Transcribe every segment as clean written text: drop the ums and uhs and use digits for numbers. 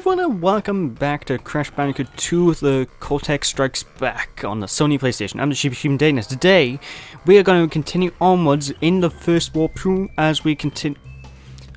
everyone, and welcome back to Crash Bandicoot 2, the Cortex Strikes Back on the Sony Playstation. I'm the Sheepy Human Dana. Today, we are going to continue onwards in the first walkthrough as we continue...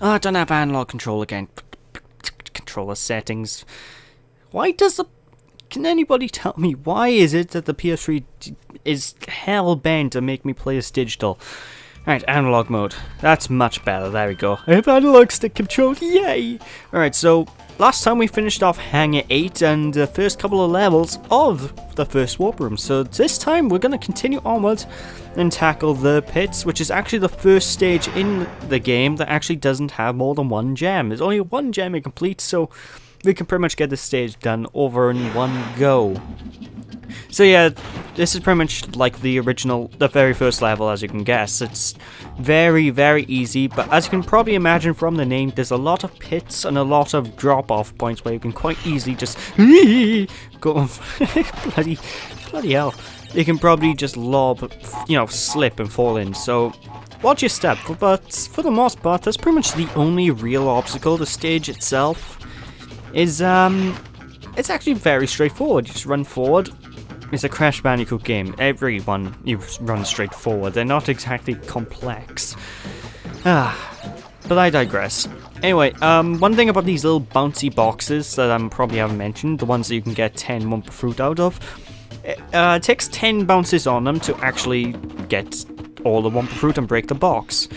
Oh, I don't have analog control again. Controller settings. Why does the... Can anybody tell me why is it that the PS3 is hell-bent to make me play this digital? Alright, analog mode. That's much better. There we go. I have analog stick control. Yay! Alright, so last time we finished off Hangar 8 and the first couple of levels of the first warp room. So this time we're going to continue onwards and tackle the pits, which is actually the first stage in the game that actually doesn't have more than one gem. There's only one gem to complete, so we can pretty much get this stage done over in one go. So yeah, this is pretty much like the very first level, as you can guess. It's very, very easy, but as you can probably imagine from the name, there's a lot of pits and a lot of drop-off points where you can quite easily just go bloody hell. You can probably just slip and fall in. So watch your step, but for the most part, that's pretty much the only real obstacle. The stage itself is it's actually very straightforward. You just run forward. It's a Crash Bandicoot game. Everyone, you run straight forward. They're not exactly complex. But I digress. Anyway, one thing about these little bouncy boxes that I probably haven't mentioned, the ones that you can get 10 Wumpa Fruit out of, it takes 10 bounces on them to actually get all the Wumpa Fruit and break the box.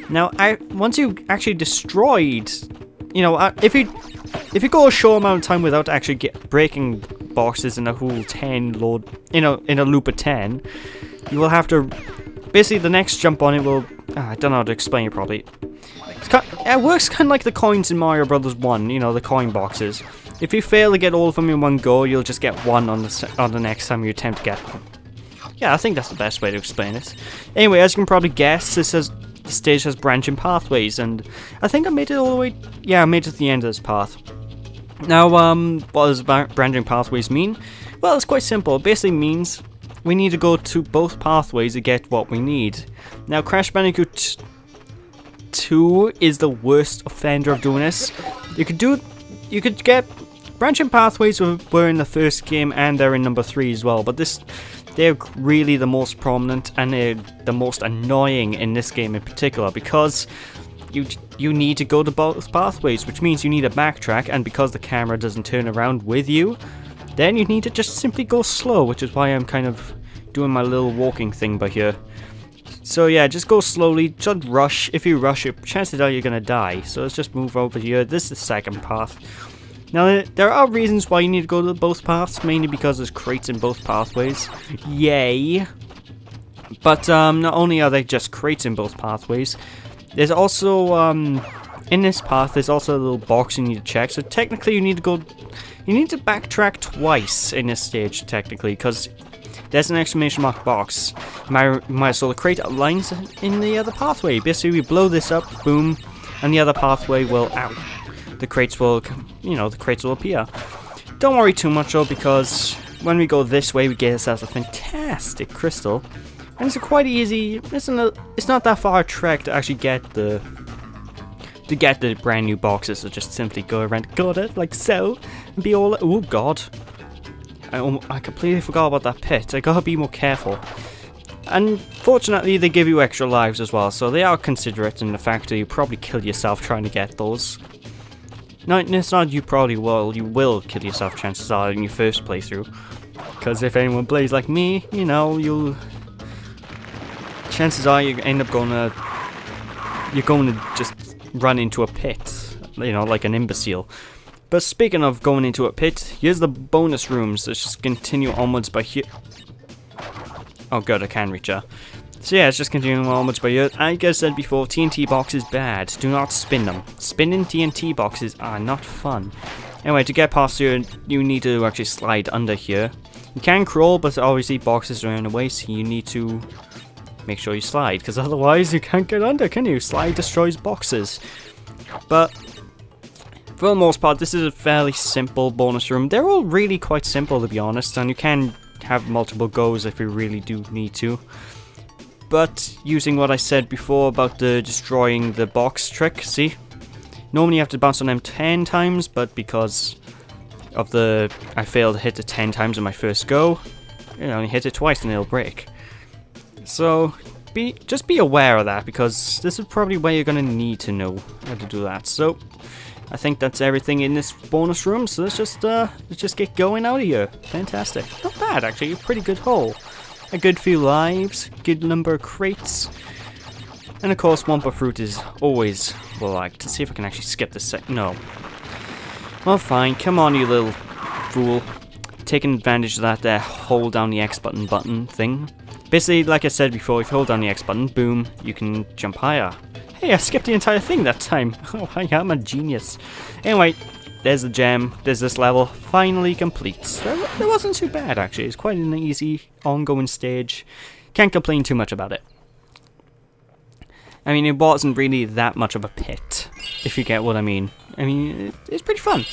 Now, once you actually destroyed, if you go a short amount of time without actually breaking boxes in a whole 10 load, in a loop of 10, you will have to, basically the next jump on it will, I don't know how to explain it properly. It works kind of like the coins in Mario Brothers 1, the coin boxes. If you fail to get all of them in one go, you'll just get one on the next time you attempt to get them. Yeah, I think that's the best way to explain it. Anyway, as you can probably guess, the stage has branching pathways, and I think I made it all the way, yeah, I made it to the end of this path. Now, what does branching pathways mean? Well, it's quite simple. It basically means we need to go to both pathways to get what we need. Now, Crash Bandicoot 2 is the worst offender of doing this. You could get branching pathways were in the first game, and they're in number 3 as well, but they're really the most prominent and they're the most annoying in this game in particular, because you need to go to both pathways, which means you need to backtrack, and because the camera doesn't turn around with you, then you need to just simply go slow, which is why I'm kind of doing my little walking thing by here. So yeah, just go slowly, don't rush. If you rush, chances are you're gonna die, so let's just move over here. This is the second path. Now, there are reasons why you need to go to both paths, mainly because there's crates in both pathways. Yay! But not only are they just crates in both pathways, there's also, in this path, there's also a little box you need to check. So technically you need to backtrack twice in this stage, technically, because there's an exclamation mark box. You might as well create lines in the other pathway. Basically, we blow this up, boom, and the other pathway will, the crates will appear. Don't worry too much though, because when we go this way, we get ourselves a fantastic crystal. And it's a quite easy, it's not that far a trek to actually get the brand new boxes, so just simply go around, got it, like so, and be all, oh god. I completely forgot about that pit. I gotta be more careful. And fortunately, they give you extra lives as well, so they are considerate in the fact that you probably kill yourself trying to get those. No, it's not you probably will, you will kill yourself, chances are, in your first playthrough. Because if anyone plays like me, chances are you're going to just run into a pit, like an imbecile. But speaking of going into a pit, here's the bonus rooms. Let's just continue onwards by here. Oh good, I can reach her. So yeah, it's just continuing onwards by here. Like I said before, TNT box is bad. Do not spin them. Spinning TNT boxes are not fun. Anyway, to get past here, you need to actually slide under here. You can crawl, but obviously boxes are in the way, so you need to make sure you slide, because otherwise you can't get under, can you? Slide destroys boxes. But for the most part, this is a fairly simple bonus room. They're all really quite simple, to be honest, and you can have multiple goes if you really do need to. But using what I said before about the destroying the box trick, see? Normally you have to bounce on them 10 times, but because of I failed to hit it 10 times in my first go, you only hit it twice and it'll break. So just be aware of that, because this is probably where you're gonna need to know how to do that. So I think that's everything in this bonus room. So let's just get going out of here. Fantastic. Not bad actually. A pretty good haul. A good few lives. Good number of crates. And of course, Wumpa Fruit is always well liked. Let's see if I can actually skip this No. Well, fine. Come on, you little fool. Taking advantage of that there hold down the X button thing. Basically, like I said before, if you hold down the X button, boom, you can jump higher. Hey, I skipped the entire thing that time. Oh, I am a genius. Anyway, there's the gem. There's this level. Finally complete. That wasn't too bad, actually. It's quite an easy, ongoing stage. Can't complain too much about it. I mean, it wasn't really that much of a pit, if you get what I mean. I mean, it's pretty fun.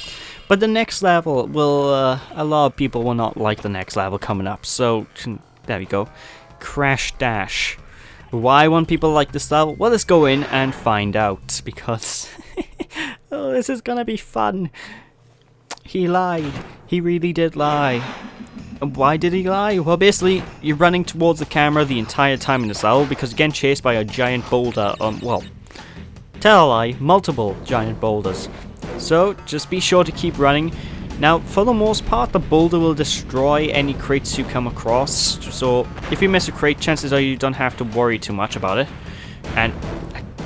But the next level will, a lot of people will not like the next level coming up. So, there we go. Crash Dash. Why won't people like this level? Well, let's go in and find out, because oh, this is gonna be fun. He lied. He really did lie. And why did he lie? Well, basically, you're running towards the camera the entire time in this level because you're getting chased by a giant boulder. Well, tell a lie, multiple giant boulders. So, just be sure to keep running. Now, for the most part, the boulder will destroy any crates you come across. So, if you miss a crate, chances are you don't have to worry too much about it. And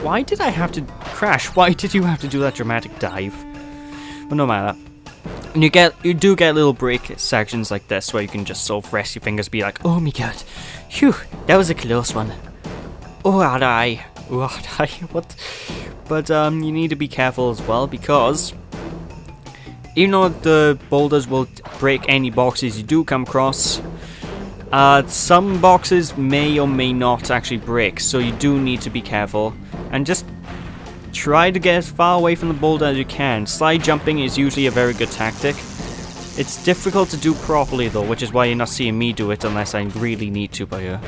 why did I have to crash? Why did you have to do that dramatic dive? Well, no matter. And you do get little break sections like this where you can just sort of rest your fingers, be like, oh my god, phew, that was a close one. Oh, I die. Oh, I die. What? But you need to be careful as well, because even though the boulders will break any boxes you do come across, some boxes may or may not actually break, so you do need to be careful and just try to get as far away from the boulder as you can. Slide jumping is usually a very good tactic. It's difficult to do properly though, which is why you're not seeing me do it unless I really need to by here.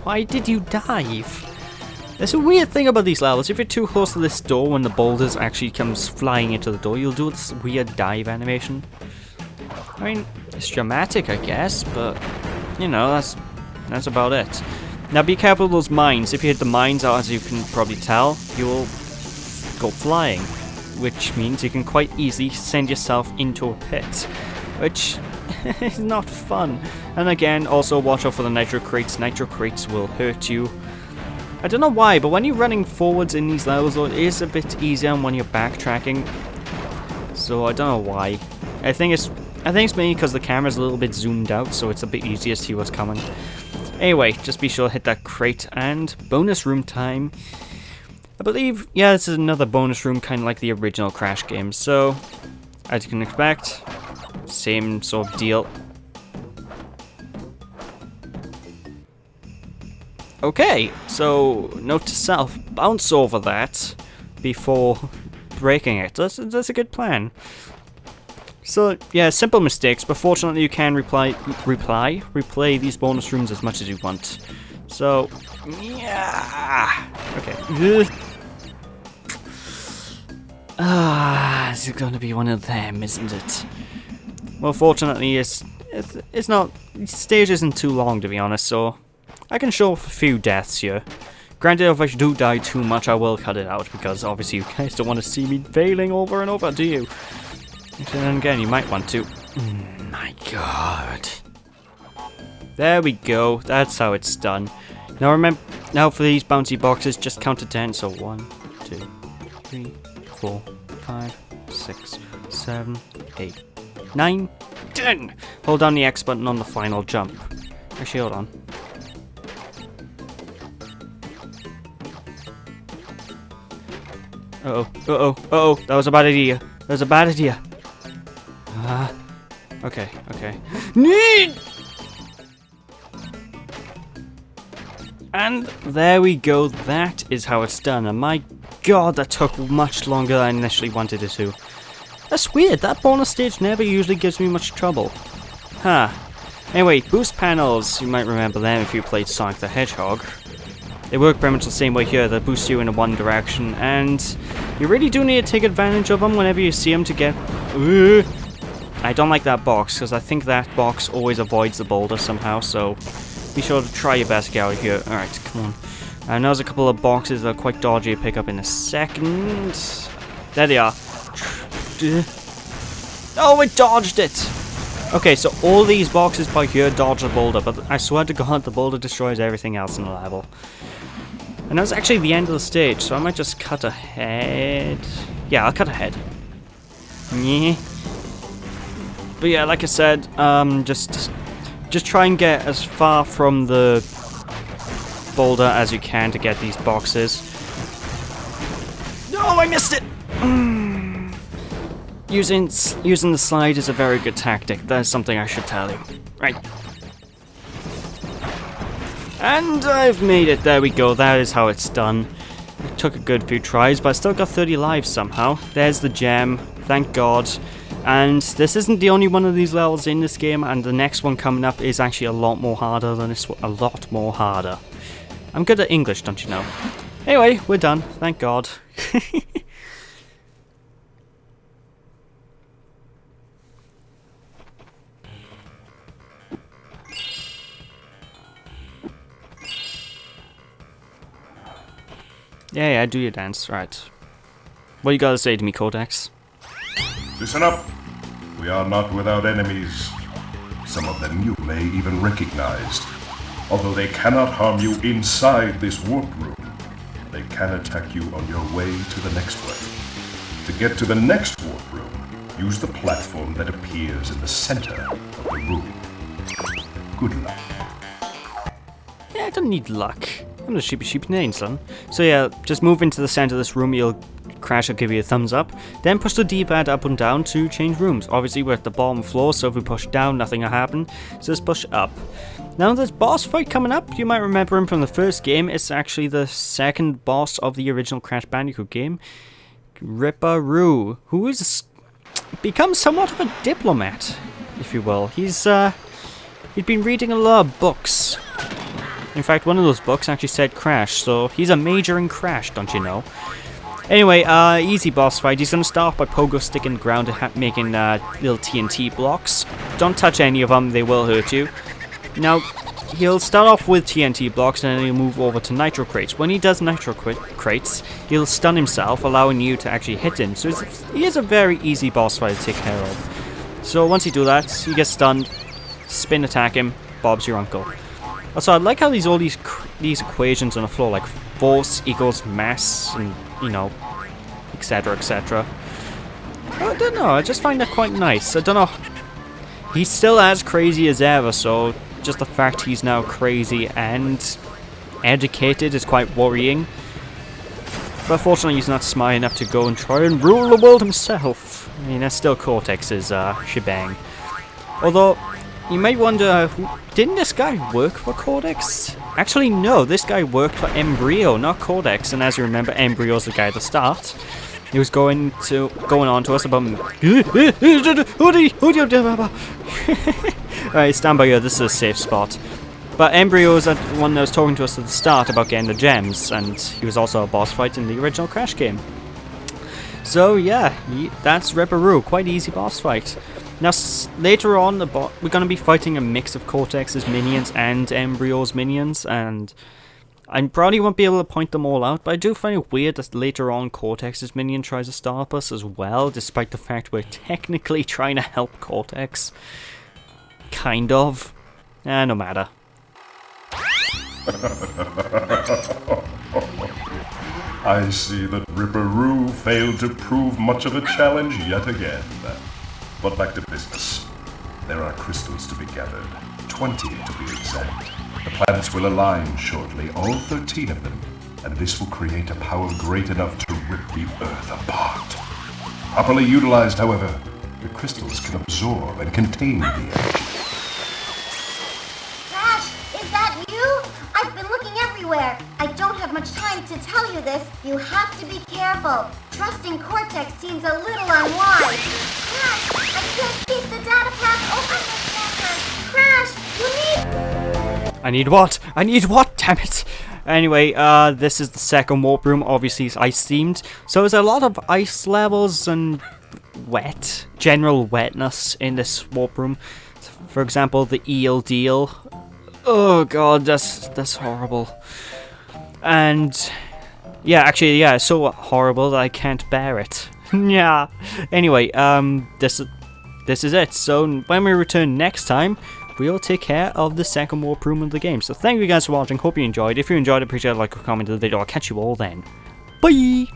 Why did you dive? There's a weird thing about these levels. If you're too close to this door when the boulders actually comes flying into the door, you'll do this weird dive animation. I mean, it's dramatic, I guess, but you know, that's about it. Now be careful of those mines. If you hit the mines, as you can probably tell, you will go flying, which means you can quite easily send yourself into a pit, which is not fun. And again, also watch out for the nitro crates. Nitro crates will hurt you. I don't know why, but when you're running forwards in these levels, though, it is a bit easier when you're backtracking. So I don't know why. I think it's mainly because the camera's a little bit zoomed out, so it's a bit easier to see what's coming. Anyway, just be sure to hit that crate, and bonus room time. I believe, yeah, this is another bonus room, kind of like the original Crash game. So, as you can expect, same sort of deal. Okay, so note to self, bounce over that before breaking it. That's a good plan. So, yeah, simple mistakes, but fortunately you can replay these bonus rooms as much as you want. So, yeah. Okay. This is gonna be one of them, isn't it? Well, fortunately, it's not. The stage isn't too long, to be honest, so I can show off a few deaths here. Granted, if I do die too much, I will cut it out, because obviously you guys don't want to see me failing over and over, do you? And then again, you might want to. My god. There we go. That's how it's done. Now remember, now for these bouncy boxes, just count to 10. So 1, 2, 3, 4, 5, 6, 7, 8, 9, 10. Hold down the X button on the final jump. Actually, hold on. Uh-oh. That was a bad idea. That was a bad idea. Okay. And there we go, that is how it's done, and my god, that took much longer than I initially wanted it to. That's weird, that bonus stage never usually gives me much trouble. Anyway, boost panels, you might remember them if you played Sonic the Hedgehog. They work pretty much the same way here. They boost you in one direction, and you really do need to take advantage of them whenever you see them to get... I don't like that box, because I think that box always avoids the boulder somehow, so be sure to try your best to get out of here. Alright, come on. And there's a couple of boxes that are quite dodgy to pick up in a second. There they are. Oh, it dodged it! Okay, so all these boxes by here dodge the boulder, but I swear to God, the boulder destroys everything else in the level. And that's actually the end of the stage, so I might just cut ahead. Yeah, I'll cut ahead. Yeah. But yeah, like I said, just try and get as far from the boulder as you can to get these boxes. No, I missed it! Using the slide is a very good tactic. That is something I should tell you. Right. And I've made it. There we go. That is how it's done. It took a good few tries, but I still got 30 lives somehow. There's the gem. Thank God. And this isn't the only one of these levels in this game, and the next one coming up is actually a lot more harder than this one. A lot more harder. I'm good at English, don't you know? Anyway, we're done. Thank God. Yeah, do your dance. Right. What you gotta say to me, Cortex? Listen up. We are not without enemies. Some of them you may even recognize. Although they cannot harm you inside this warp room, they can attack you on your way to the next one. To get to the next warp room, use the platform that appears in the center of the room. Good luck. Yeah, I don't need luck. I'm the sheepy name, son. So yeah, just move into the center of this room. Crash will give you a thumbs up. Then push the D-pad up and down to change rooms. Obviously, we're at the bottom floor, so if we push down, nothing will happen. So just push up. Now, this boss fight coming up, you might remember him from the first game. It's actually the second boss of the original Crash Bandicoot game, Ripperoo, who has become somewhat of a diplomat, if you will. He'd been reading a lot of books. In fact, one of those books actually said Crash, so he's a major in Crash, don't you know? Anyway, easy boss fight. He's going to start by pogo sticking the ground and making little TNT blocks. Don't touch any of them, they will hurt you. Now, he'll start off with TNT blocks and then he'll move over to nitro crates. When he does nitro crates, he'll stun himself, allowing you to actually hit him. So he is a very easy boss fight to take care of. So once you do that, he gets stunned, spin attack him, Bob's your uncle. Also, I like how all these equations on the floor, like force equals mass, and you know, etc., etc. I don't know. I just find that quite nice. I don't know. He's still as crazy as ever, so just the fact he's now crazy and educated is quite worrying. But fortunately, he's not smart enough to go and try and rule the world himself. I mean, that's still Cortex's shebang. Although, you might wonder, didn't this guy work for Cortex? Actually, no, this guy worked for Embryo, not Cortex. And as you remember, Embryo's the guy at the start. He was going on to us about... Alright, stand by here, this is a safe spot. But Embryo's the one that was talking to us at the start about getting the gems, and he was also a boss fight in the original Crash game. So yeah, that's Ripperoo, quite easy boss fight. Now later on, we're going to be fighting a mix of Cortex's minions and Embryo's minions, and I probably won't be able to point them all out, but I do find it weird that later on Cortex's minion tries to stop us as well, despite the fact we're technically trying to help Cortex. Kind of. No matter. I see that Ripperoo failed to prove much of a challenge yet again. But back to business. There are crystals to be gathered, 20 to be exact. The planets will align shortly, all 13 of them, and this will create a power great enough to rip the Earth apart. Properly utilized, however, the crystals can absorb and contain the energy. Crash, is that you? I've been looking everywhere. I don't have much time to tell you this. You have to be careful. Trusting Cortex seems a little unwise. Crash, I can't keep the data path open with Crash, you need... I need what? I need what? Damn it! Anyway, this is the second warp room. Obviously, it's ice themed, so there's a lot of ice levels and general wetness in this warp room. For example, the eel deal. Oh god, that's horrible. And yeah, actually, yeah, it's so horrible that I can't bear it. Yeah. Anyway, this is it. So when we return next time, we'll take care of the second warp room of the game. So thank you guys for watching. Hope you enjoyed. If you enjoyed, appreciate a like or comment to the video. I'll catch you all then. Bye!